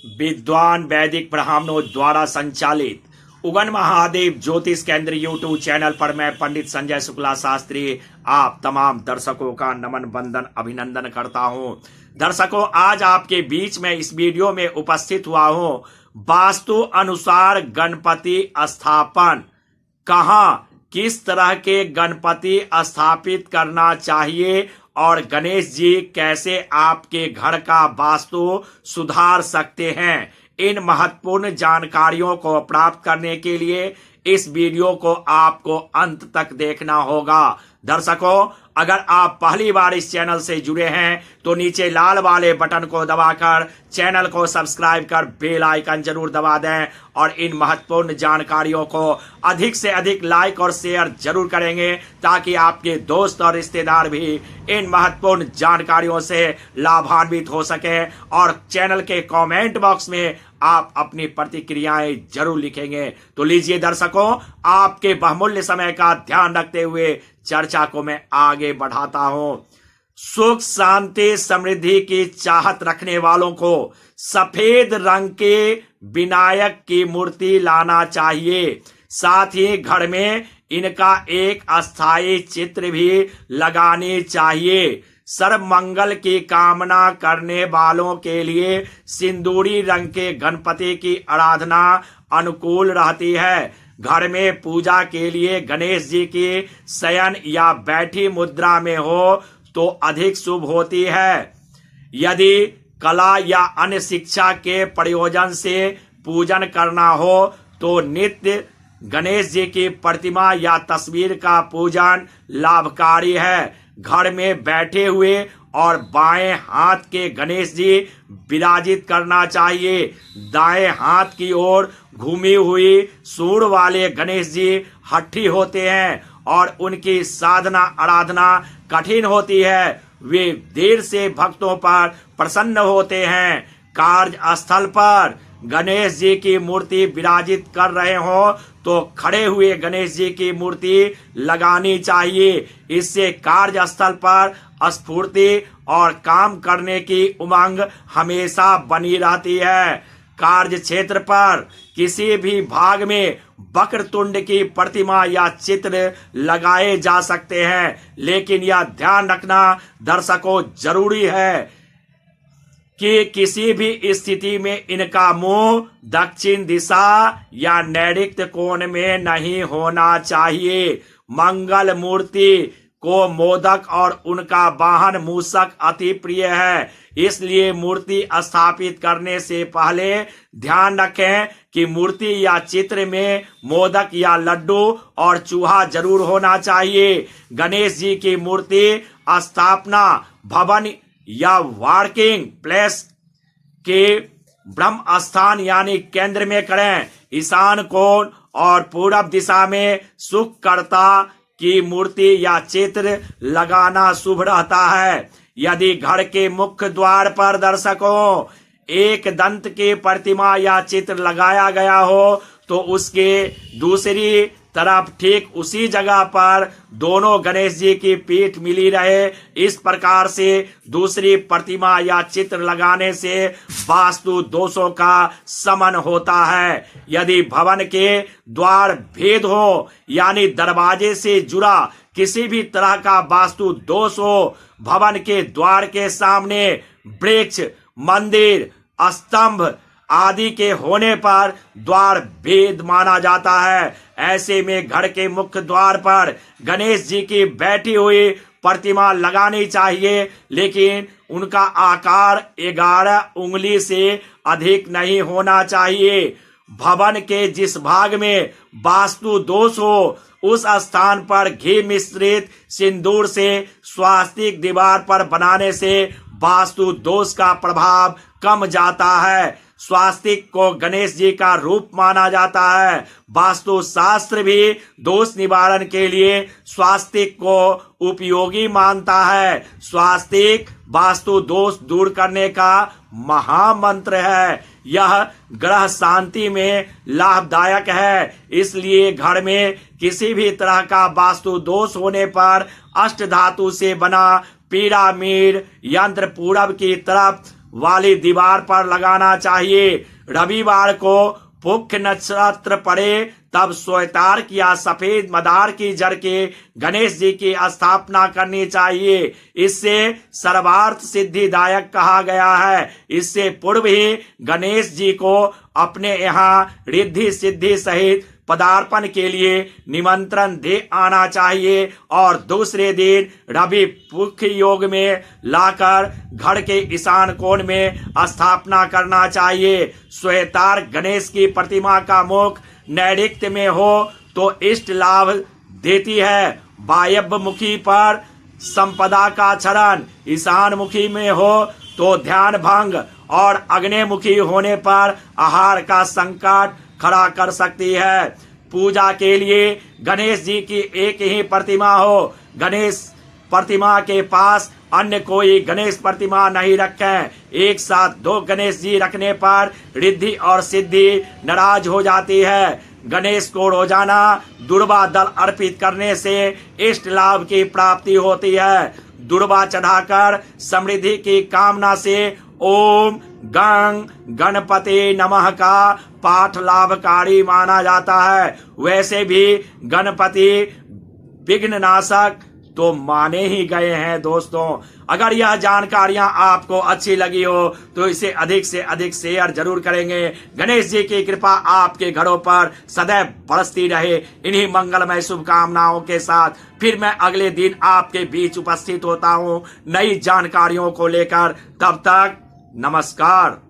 विद्वान वैदिक ब्राह्मणों द्वारा संचालित उगन महादेव ज्योतिष केंद्र यूट्यूब चैनल पर मैं पंडित संजय शुक्ला शास्त्री आप तमाम दर्शकों का नमन वंदन अभिनंदन करता हूं। दर्शकों, आज आपके बीच में इस वीडियो में उपस्थित हुआ हूं। वास्तु अनुसार गणपति स्थापन कहां किस तरह के गणपति स्थापित करना चाहिए और गणेश जी कैसे आपके घर का वास्तु सुधार सकते हैं, इन महत्वपूर्ण जानकारियों को प्राप्त करने के लिए इस वीडियो को आपको अंत तक देखना होगा। दर्शकों, अगर आप पहली बार इस चैनल से जुड़े हैं तो नीचे लाल वाले बटन को दबाकर चैनल को सब्सक्राइब कर बेल आइकन जरूर दबा दें और इन महत्वपूर्ण जानकारियों को अधिक से अधिक लाइक और शेयर जरूर करेंगे ताकि आपके दोस्त और रिश्तेदार भी इन महत्वपूर्ण जानकारियों से लाभान्वित हो सके। और चैनल के कमेंट बॉक्स में आप अपनी प्रतिक्रियाएं जरूर लिखेंगे। तो लीजिए दर्शकों, आपके बहुमूल्य समय का ध्यान रखते हुए चर्चा को मैं आगे बढ़ाता हूं। सुख शांति समृद्धि की चाहत रखने वालों को सफेद रंग के विनायक की मूर्ति लाना चाहिए। साथ ही घर में इनका एक अस्थायी चित्र भी लगानी चाहिए। सर्व मंगल की कामना करने वालों के लिए सिंदूरी रंग के गणपति की आराधना अनुकूल रहती है। घर में पूजा के लिए गणेश जी की शयन या बैठी मुद्रा में हो तो अधिक शुभ होती है। यदि कला या अन्य शिक्षा के प्रयोजन से पूजन करना हो तो नित्य गणेश जी की प्रतिमा या तस्वीर का पूजन लाभकारी है। घर में बैठे हुए और बाएं हाथ के गणेश जी विराजित करना चाहिए। दाएं हाथ की ओर घूमी हुई सूंड वाले गणेश जी हठी होते हैं और उनकी साधना आराधना कठिन होती है। वे देर से भक्तों पर प्रसन्न होते हैं। कार्य स्थल पर गणेश जी की मूर्ति विराजित कर रहे हो तो खड़े हुए गणेश जी की मूर्ति लगानी चाहिए। इससे कार्य स्थल पर स्फूर्ति और काम करने की उमंग हमेशा बनी रहती है। कार्य क्षेत्र पर किसी भी भाग में वक्रतुंड की प्रतिमा या चित्र लगाए जा सकते हैं, लेकिन यह ध्यान रखना दर्शकों जरूरी है कि किसी भी स्थिति में इनका मुंह दक्षिण दिशा या नैऋत्य कोण में नहीं होना चाहिए। मंगल मूर्ति को मोदक और उनका वाहन मूषक अति प्रिय है, इसलिए मूर्ति स्थापित करने से पहले ध्यान रखें कि मूर्ति या चित्र में मोदक या लड्डू और चूहा जरूर होना चाहिए। गणेश जी की मूर्ति स्थापना भवन या वर्किंग प्लेस के ब्रह्म स्थान यानी केंद्र में करें। ईशान कोण और पूरब दिशा में सुखकर्ता की मूर्ति या चित्र लगाना शुभ रहता है। यदि घर के मुख्य द्वार पर दर्शकों एक दंत की प्रतिमा या चित्र लगाया गया हो तो उसके दूसरी तरफ ठीक उसी जगह पर दोनों गणेश जी की पीठ मिली रहे। इस प्रकार से दूसरी प्रतिमा या चित्र लगाने से वास्तु दोषों का शमन होता है। यदि भवन के द्वार भेद हो यानी दरवाजे से जुड़ा किसी भी तरह का वास्तु दोष हो, भवन के द्वार के सामने वृक्ष, मंदिर, स्तंभ आदि के होने पर द्वार भेद माना जाता है। ऐसे में घर के मुख्य द्वार पर गणेश जी की बैठी हुई प्रतिमा लगानी चाहिए, लेकिन उनका आकार 11 उंगली से अधिक नहीं होना चाहिए। भवन के जिस भाग में वास्तु दोष हो उस स्थान पर घी मिश्रित सिंदूर से स्वास्तिक दीवार पर बनाने से वास्तु दोष का प्रभाव कम जाता है। स्वास्तिक को गणेश जी का रूप माना जाता है। वास्तु शास्त्र भी दोष निवारण के लिए स्वास्तिक को उपयोगी मानता है। स्वास्तिक वास्तु दोष दूर करने का महामंत्र है। यह ग्रह शांति में लाभदायक है, इसलिए घर में किसी भी तरह का वास्तु दोष होने पर अष्ट धातु से बना पिरामिड यंत्र पूरब की तरफ वाली दीवार पर लगाना चाहिए। रविवार को पुख्य नक्षत्र पड़े तब श्वेतार्क या सफेद मदार की जड़ के गणेश जी की स्थापना करनी चाहिए। इससे सर्वार्थ सिद्धिदायक कहा गया है। इससे पूर्व ही गणेश जी को अपने यहाँ रिद्धि सिद्धि सहित पदार्पण के लिए निमंत्रण दे आना चाहिए और दूसरे दिन रवि पुख्य योग में लाकर घर के ईशान कोण में स्थापना करना चाहिए। श्वेतार्क गणेश की प्रतिमा का मुख नैऋत्य में हो तो इष्ट लाभ देती है। वायव्य मुखी पर संपदा का क्षरण, ईशान मुखी में हो तो ध्यान भंग और आग्नेयमुखी होने पर आहार का संकट खड़ा कर सकती है। पूजा के लिए गणेश जी की एक ही प्रतिमा हो। गणेश प्रतिमा के पास अन्य कोई गणेश प्रतिमा नहीं रखें। एक साथ दो गणेश जी रखने पर रिद्धि और सिद्धि नाराज हो जाती है। गणेश को रोजाना दुर्वा दल अर्पित करने से इष्ट लाभ की प्राप्ति होती है। दुर्वा चढ़ाकर समृद्धि की कामना से ओम गंग गणपति नमः का पाठ लाभकारी माना जाता है। वैसे भी गणपति विघ्ननाशक तो माने ही गए हैं। दोस्तों, अगर यह जानकारियां आपको अच्छी लगी हो तो इसे अधिक से अधिक शेयर जरूर करेंगे। गणेश जी की कृपा आपके घरों पर सदैव बरसती रहे। इन्हीं मंगलमय शुभकामनाओं के साथ फिर मैं अगले दिन आपके बीच उपस्थित होता हूं नई जानकारियों को लेकर। तब तक नमस्कार।